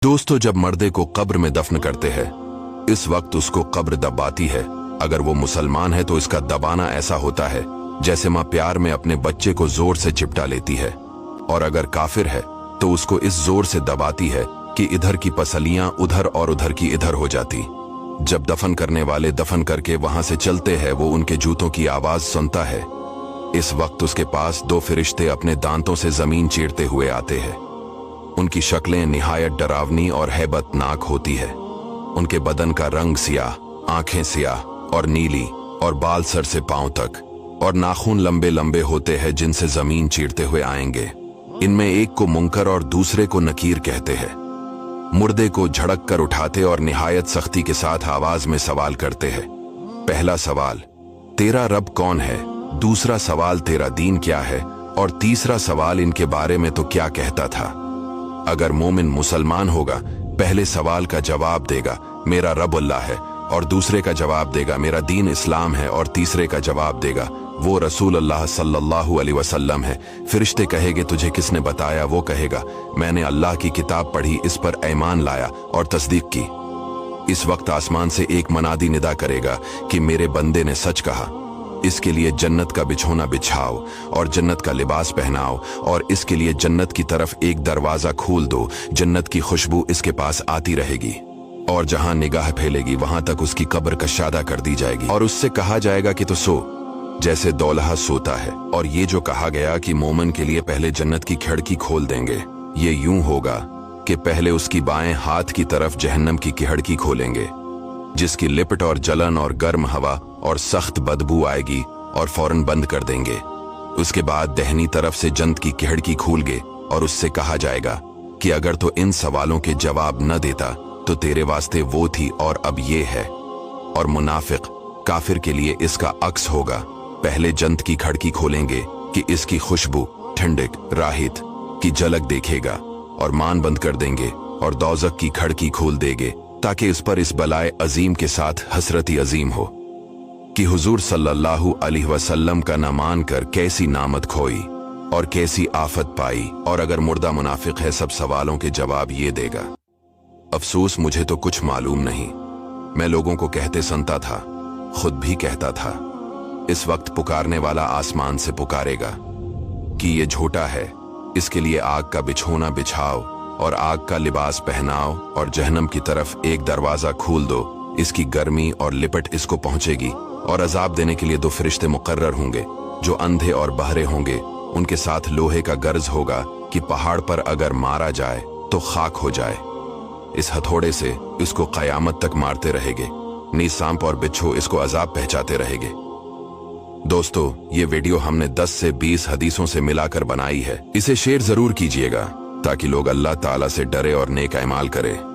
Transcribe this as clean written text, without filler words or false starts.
दोस्तों, जब मर्दे को कब्र में दफन करते हैं इस वक्त उसको कब्र दबाती है। अगर वो मुसलमान है तो इसका दबाना ऐसा होता है जैसे माँ प्यार में अपने बच्चे को जोर से चिपटा लेती है, और अगर काफिर है तो उसको इस जोर से दबाती है कि इधर की पसलियां उधर और उधर की इधर हो जाती। जब दफन करने वाले दफन करके वहां से चलते हैं वो उनके जूतों की आवाज सुनता है। इस वक्त उसके पास दो फरिश्ते अपने दांतों से जमीन चीरते हुए आते हैं। उनकी शक्लें निहायत डरावनी और हैबतनाक होती है। उनके बदन का रंग सियाह, आंखें सियाह और नीली, और बाल सर से पांव तक, और नाखून लंबे लंबे होते हैं जिनसे जमीन चीरते हुए आएंगे। इनमें एक को मुनकर और दूसरे को नकीर कहते हैं। मुर्दे को झड़क कर उठाते और निहायत सख्ती के साथ आवाज में सवाल करते हैं। पहला सवाल, तेरा रब कौन है? दूसरा सवाल, तेरा दीन क्या है? और तीसरा सवाल, इनके बारे में तो क्या कहता था? अगर मोमिन मुसलमान होगा पहले सवाल का जवाब देगा मेरा रब अल्लाह है, और दूसरे का जवाब देगा मेरा दीन इस्लाम है, और तीसरे का जवाब देगा वो रसूल अल्लाह सल्लल्लाहु अलैहि वसल्लम है। फरिश्ते कहेंगे तुझे किसने बताया? वो कहेगा मैंने अल्लाह की किताब पढ़ी, इस पर ईमान लाया और तस्दीक की। इस वक्त आसमान से एक मनादी निदा करेगा कि मेरे बंदे ने सच कहा। इसके लिए जन्नत का बिछोना बिछाओ और जन्नत का लिबास पहनाओ, और इसके लिए जन्नत की तरफ एक दरवाजा खोल दो। जन्नत की खुशबू इसके पास आती रहेगी, और जहां निगाह फैलेगी वहां तक उसकी कब्र कशादा कर दी जाएगी, और उससे कहा जाएगा कि तो सो जैसे दौलहा सोता है। और ये जो कहा गया कि मोमिन के लिए पहले जन्नत की खिड़की खोल देंगे, ये यूं होगा कि पहले उसकी बाएं हाथ की तरफ जहन्नम की खिड़की खोलेंगे, जिसकी लिपट और जलन और गर्म हवा और सख्त बदबू आएगी, और फौरन बंद कर देंगे। उसके बाद दहनी तरफ से जन्नत की खिड़की खोलेंगे और उससे कहा जाएगा कि अगर तो इन सवालों के जवाब न देता तो तेरे वास्ते वो थी और अब ये है। और मुनाफिक काफिर के लिए इसका अक्स होगा। पहले जन्नत की खिड़की खोलेंगे कि इसकी खुशबू, ठंडक, राहत की झलक देखेगा, और मान बंद कर देंगे, और दोज़ख की खिड़की खोल देंगे ताकि इस पर इस बलाए अजीम के साथ हसरती अजीम हो कि हुजूर सल्लल्लाहु अलैहि वसल्लम का न मान कर कैसी नामत खोई और कैसी आफत पाई। और अगर मुर्दा मुनाफिक है सब सवालों के जवाब ये देगा, अफसोस मुझे तो कुछ मालूम नहीं, मैं लोगों को कहते सुनता था, खुद भी कहता था। इस वक्त पुकारने वाला आसमान से पुकारेगा कि ये झूठा है, इसके लिए आग का बिछोना बिछाओ और आग का लिबास पहनाओ, और जहन्नम की तरफ एक दरवाजा खोल दो। इसकी गर्मी और लिपट इसको पहुंचेगी, और अजाब देने के लिए दो फरिश्ते मुकर्रर होंगे जो अंधे और बहरे होंगे। उनके साथ लोहे का गर्ज होगा कि पहाड़ पर अगर मारा जाए तो खाक हो जाए। इस हथौड़े से इसको कयामत तक मारते रहेंगे। नी सांप और बिच्छू इसको अजाब पहुंचाते रहेंगे। दोस्तों, ये वीडियो हमने 10 से 20 हदीसों से मिलाकर बनाई है। इसे शेयर जरूर कीजिएगा ताकि लोग अल्लाह ताला से डरे और नेक अमाल करें।